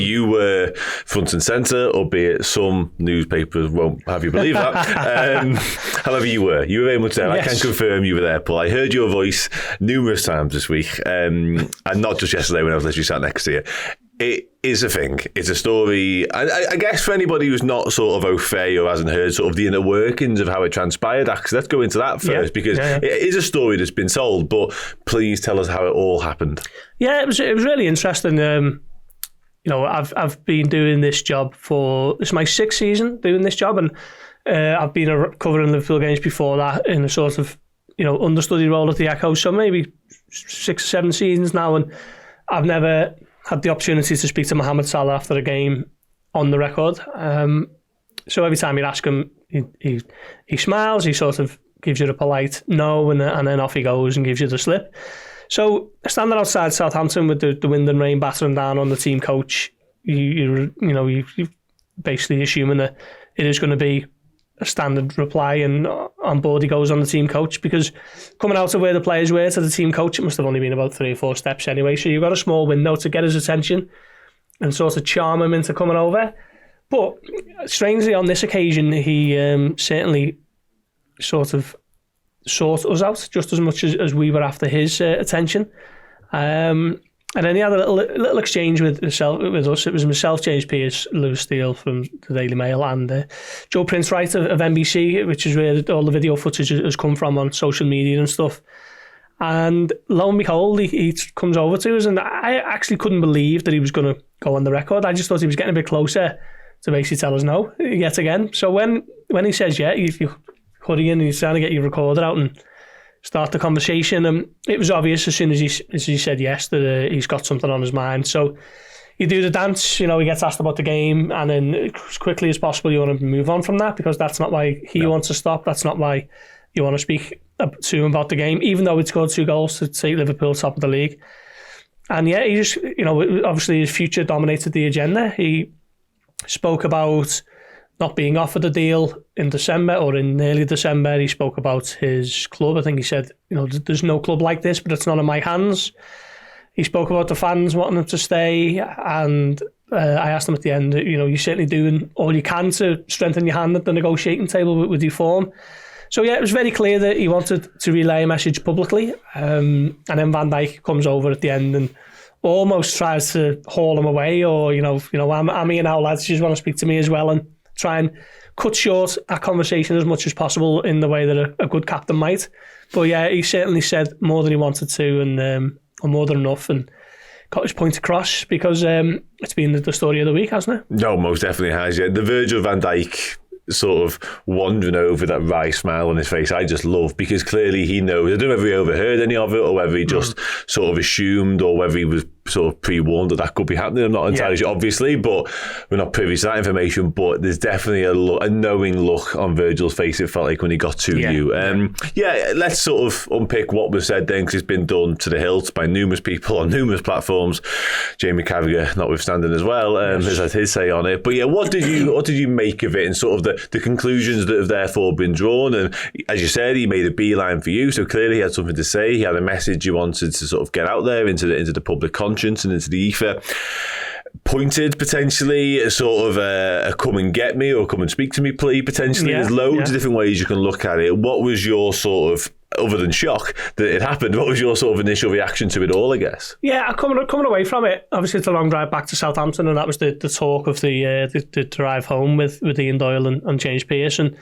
You were front and centre, albeit some newspapers won't have you believe that. However, you were very much there. Yes. I can confirm you were there, Paul. I heard your voice numerous times this week, and not just yesterday when I was literally sat next to you. It is a thing. It's a story. I guess for anybody who's not sort of au fait or hasn't heard sort of the inner workings of how it transpired, actually, let's go into that first because it is a story that's been told. But please tell us how it all happened. Yeah, it was really interesting. I've been doing this job this is my 6th season doing this job, and I've been covering Liverpool games before that in a sort of understudy role at the Echo. So maybe 6 or 7 seasons now, and I've never had the opportunity to speak to MOHAMED Salah after a game on the record. So every time you ask him, he smiles, he sort of gives you a polite no, and then off he goes and gives you the slip. So standing outside Southampton with the wind and rain battering down on the team coach, you basically assuming that it is going to be a standard reply, and on board he goes on the team coach, because coming out of where the players were to the team coach, it must have only been about 3 or 4 steps anyway, so you've got a small window to get his attention and sort of charm him into coming over. But strangely on this occasion he certainly sort of sought us out just as much as we were after his attention. And then he had a little exchange with us. It was myself, James Pearce, Lewis Steele from the Daily Mail, and Joe Prince-Wright of NBC, which is where all the video footage has come from on social media and stuff. And lo and behold, he comes over to us, and I actually couldn't believe that he was going to go on the record. I just thought he was getting a bit closer to basically tell us no yet again. So when he says he's hurrying and he's trying to get your recorder out and start the conversation, and it was obvious as soon as he said yes that he's got something on his mind. So you do the dance, he gets asked about the game, and then as quickly as possible you want to move on from that, because that's not why he wants to stop. That's not why you want to speak to him about the game, even though he'd scored 2 goals to take Liverpool top of the league. And he just, obviously his future dominated the agenda. He spoke about not being offered a deal in December or in early December. He spoke about his club. I think he said, there's no club like this, but it's not in my hands. He spoke about the fans wanting him to stay, and I asked him at the end, you're certainly doing all you can to strengthen your hand at the negotiating table with your form. So it was very clear that he wanted to relay a message publicly, and then Van Dijk comes over at the end and almost tries to haul him away, or I'm here now, lads, you just want to speak to me as well, and try and cut short that conversation as much as possible in the way that a good captain might. But he certainly said more than he wanted to, and or more than enough, and got his point across, because it's been the story of the week, hasn't it? No, most definitely has. The Virgil van Dijk sort of wandering over, that wry smile on his face, I just love, because clearly he knows. I don't know if he overheard any of it, or whether he just sort of assumed, or whether he was sort of pre-warned that could be happening. I'm not entirely sure, obviously, but we're not privy to that information. But there's definitely a knowing look on Virgil's face, it felt like, when he got to you. Let's sort of unpick what was said then, because it's been done to the hilt by numerous people on numerous platforms. Jamie Carragher notwithstanding as well, has had his say on it. But what did you make of it, and sort of the conclusions that have therefore been drawn? And as you said, he made a beeline for you, so clearly he had something to say. He had a message he wanted to sort of get out there into the public conscience and into the ether. Pointed potentially a sort of a come and get me, or come and speak to me plea potentially. There's loads of different ways you can look at it. What was your sort of, other than shock that it happened, what was your sort of initial reaction to it all, I guess? Coming away from it, obviously it's a long drive back to Southampton, and that was the talk of the drive home with Ian Doyle and James Pearce. And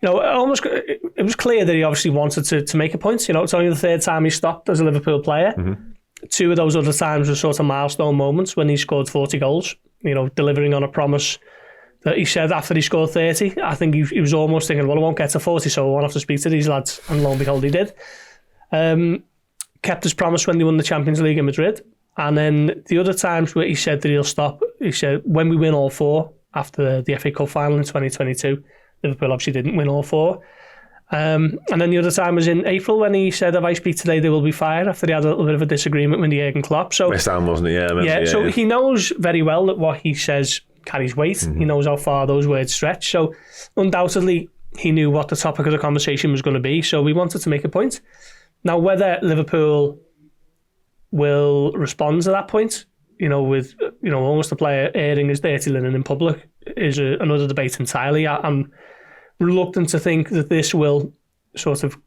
it was clear that he obviously wanted to make a point. It's only the 3rd time he stopped as a Liverpool player. 2 of those other times were sort of milestone moments when he scored 40 goals, delivering on a promise that he said after he scored 30. I think he was almost thinking, well, I won't get to 40, so I won't have to speak to these lads. And lo and behold, he did. Kept his promise when they won the Champions League in Madrid. And then the other times where he said that he'll stop, he said, when we win all 4 after the FA Cup final in 2022, Liverpool obviously didn't win all 4. And then the other time was in April, when he said, if I speak today, they will be fired, after he had a little bit of a disagreement with Jurgen Klopp. So West Ham, wasn't it? So he knows very well that what he says carries weight. He knows how far those words stretch. So undoubtedly, he knew what the topic of the conversation was going to be. So we wanted to make a point. Now, whether Liverpool will respond to that point, with almost a player airing his dirty linen in public is another debate entirely. I'm reluctant to think that this will sort of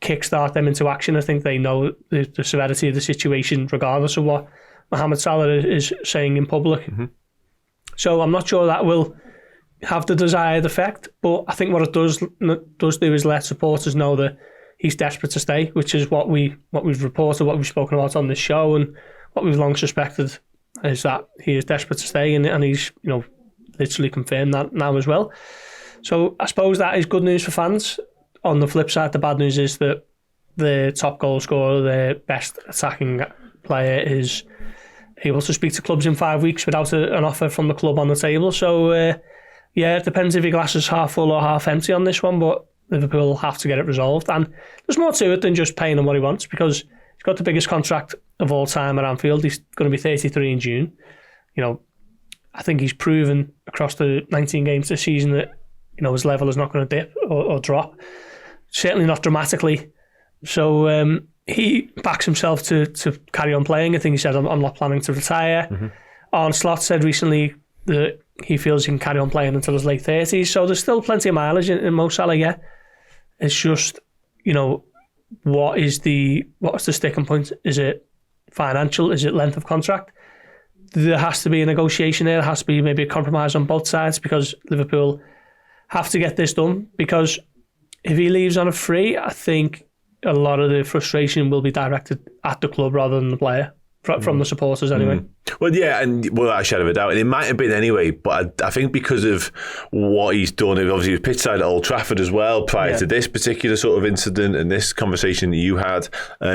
kickstart them into action. I think they know the severity of the situation, regardless of what Mohamed Salah is saying in public. Mm-hmm. So I'm not sure that will have the desired effect, but I think what it does do is let supporters know that he's desperate to stay, which is what we've reported, what we've spoken about on this show, and what we've long suspected is that he is desperate to stay, and he's literally confirmed that now as well. So I suppose that is good news for fans. On the flip side, the bad news is that the top goal scorer, the best attacking player, is able to speak to clubs in 5 weeks without an offer from the club on the table. So it depends if your glass is half full or half empty on this one, but Liverpool will have to get it resolved. And there's more to it than just paying him what he wants, because he's got the biggest contract of all time at Anfield. He's going to be 33 in June. I think he's proven across the 19 games this season that his level is not going to dip or drop. Certainly not dramatically. So he backs himself to carry on playing. I think he said, I'm not planning to retire. Mm-hmm. Arne Slot said recently that he feels he can carry on playing until his late 30s. So there's still plenty of mileage in Mo Salah, yeah. It's just, what's the sticking point? Is it financial? Is it length of contract? There has to be a negotiation there. There has to be maybe a compromise on both sides, because Liverpool have to get this done. Because if he leaves on a free, I think a lot of the frustration will be directed at the club rather than the player, from the supporters anyway. Well, yeah, and without a shadow of a doubt, and it might have been anyway, but I think because of what he's done, obviously he was pitchside at Old Trafford as well prior to this particular sort of incident and this conversation that you had,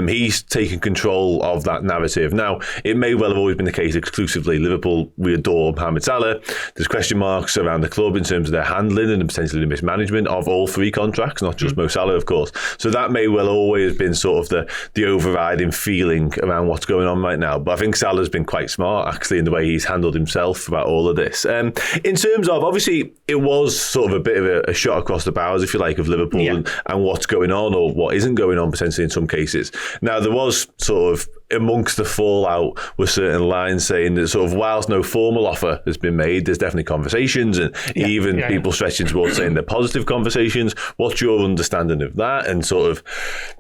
he's taken control of that narrative. Now, it may well have always been the case exclusively. Liverpool, we adore Mohamed Salah. There's question marks around the club in terms of their handling and potentially the mismanagement of all three contracts, not just Mo Salah, of course. So that may well always have been sort of the overriding feeling around what's going on right now. But I think Salah's been quite smart, actually, in the way he's handled himself about all of this. In terms of, obviously, it was sort of a bit of a shot across the bows, if you like, of Liverpool and what's going on or what isn't going on, potentially, in some cases. Now, there was sort of, amongst the fallout, with certain lines saying that sort of, whilst no formal offer has been made, there's definitely conversations, and people stretching towards saying they're positive conversations. What's your understanding of that? And sort of,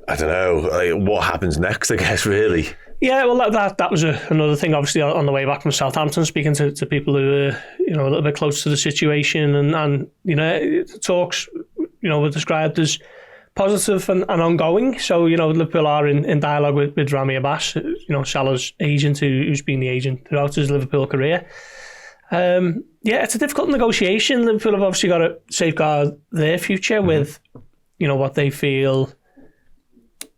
I don't know, like, what happens next, I guess, really? Yeah, well, that was another thing, obviously, on the way back from Southampton, speaking to people who were, a little bit close to the situation, and talks, were described as positive and ongoing. So, Liverpool are in dialogue with Rami Abbas, Salah's agent, who's been the agent throughout his Liverpool career. It's a difficult negotiation. Liverpool have obviously got to safeguard their future with, what they feel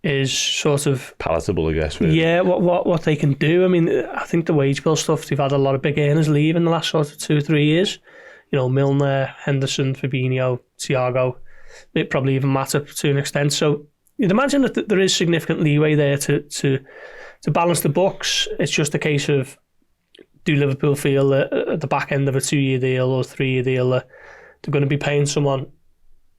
is sort of palatable, I guess. Really. Yeah, what they can do. I mean, I think the wage bill stuff, they've had a lot of big earners leave in the last sort of 2 or 3 years. Milner, Henderson, Fabinho, Thiago. It probably even Matip to an extent. So you'd imagine that there is significant leeway there to balance the books. It's just a case of, do Liverpool feel that at the back end of a 2-year deal or 3-year deal that they're going to be paying someone,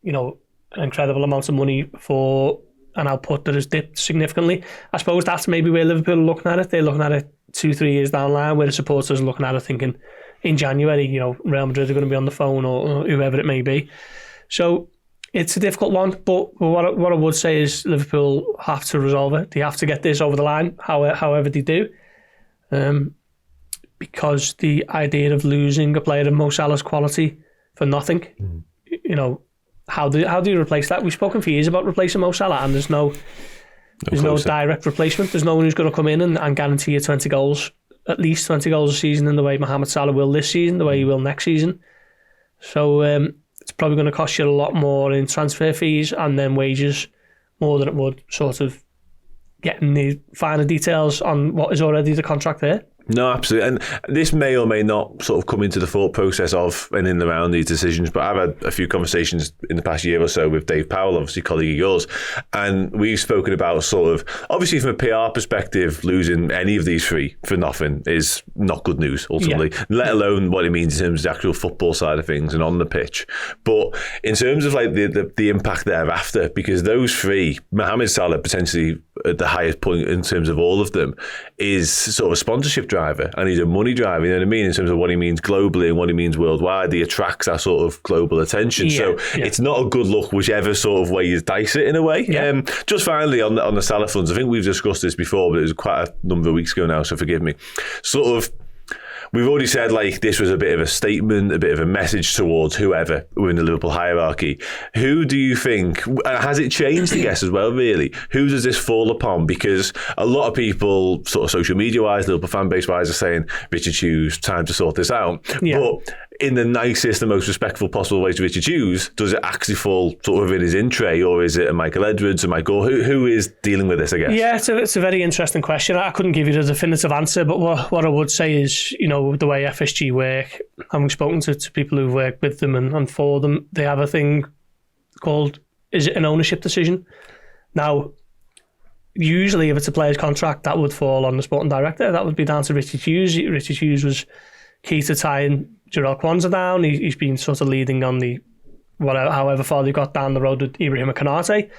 an incredible amount of money for an output that has dipped significantly? I suppose that's maybe where Liverpool are looking at it. They're looking at it 2-3 years down the line, where the supporters are looking at it thinking, in January, Real Madrid are going to be on the phone, or whoever it may be. So it's a difficult one, but what I would say is Liverpool have to resolve it. They have to get this over the line, however they do. Because the idea of losing a player of Mo Salah's quality for nothing, how do you replace that? We've spoken for years about replacing Mo Salah, and there's no direct replacement. There's no one who's going to come in and guarantee you 20 goals, at least 20 goals a season, in the way Mohamed Salah will this season, the way he will next season. So it's probably going to cost you a lot more in transfer fees and then wages, more than it would sort of getting the finer details on what is already the contract there. No, absolutely. And this may or may not sort of come into the thought process of and in and around these decisions, but I've had a few conversations in the past year or so with Dave Powell, obviously colleague of yours, and we've spoken about sort of, obviously from a PR perspective, losing any of these three for nothing is not good news, ultimately, let alone what it means in terms of the actual football side of things and on the pitch. But in terms of like the impact thereafter, because those three, Mohamed Salah potentially at the highest point in terms of all of them, is sort of a sponsorship driver and he's a money driver, you know what I mean, in terms of what he means globally and what he means worldwide. He attracts that sort of global attention. It's not a good look whichever sort of way you dice it in a way. Just finally on the Salah funds, I think we've discussed this before, but it was quite a number of weeks ago now, so forgive me. Sort of, we've already said like this was a bit of a statement, a bit of a message towards whoever within the Liverpool hierarchy. Who do you think, has it changed, I guess, as well, really? Who does this fall upon? Because a lot of people, sort of social media-wise, Liverpool fan base-wise, are saying, Richard Hughes, time to sort this out. But in the nicest and most respectful possible way to Richard Hughes, does it actually fall sort of in his in tray, or is it a Michael Edwards, a Michael? Who is dealing with this, I guess? Yeah, it's a very interesting question. I couldn't give you the definitive answer, but what I would say is, you know, the way FSG work, having spoken to people who've worked with them and for them, they have a thing called, is it an ownership decision? Now, usually if it's a player's contract, that would fall on the sporting director. That would be down to Richard Hughes. Richard Hughes was key to tying Jarell Kwanzaa down. He's been sort of leading on the however far they got down the road with Ibrahim Konate.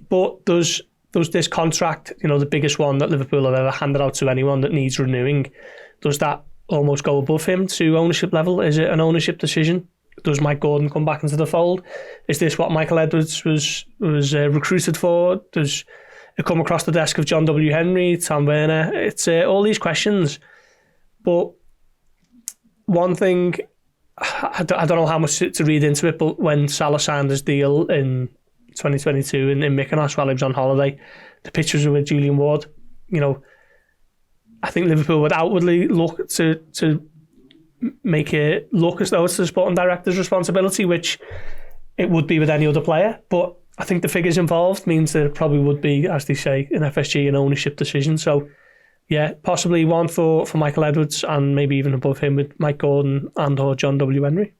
But does this contract, you know, the biggest one that Liverpool have ever handed out to anyone that needs renewing, does that almost go above him to ownership level? Is it an ownership decision? Does Mike Gordon come back into the fold? Is this what Michael Edwards was recruited for? Does it come across the desk of John W. Henry, Tom Werner? It's all these questions. But one thing, I don't know how much to read into it, but when Salah signed his deal in 2022 in Mykonos while he was on holiday, the pictures were with Julian Ward. You know, I think Liverpool would outwardly look to make it look as though it's the sporting director's responsibility, which it would be with any other player. But I think the figures involved means that it probably would be, as they say in FSG, an ownership decision. So yeah, possibly one for Michael Edwards, and maybe even above him with Mike Gordon and or John W. Henry.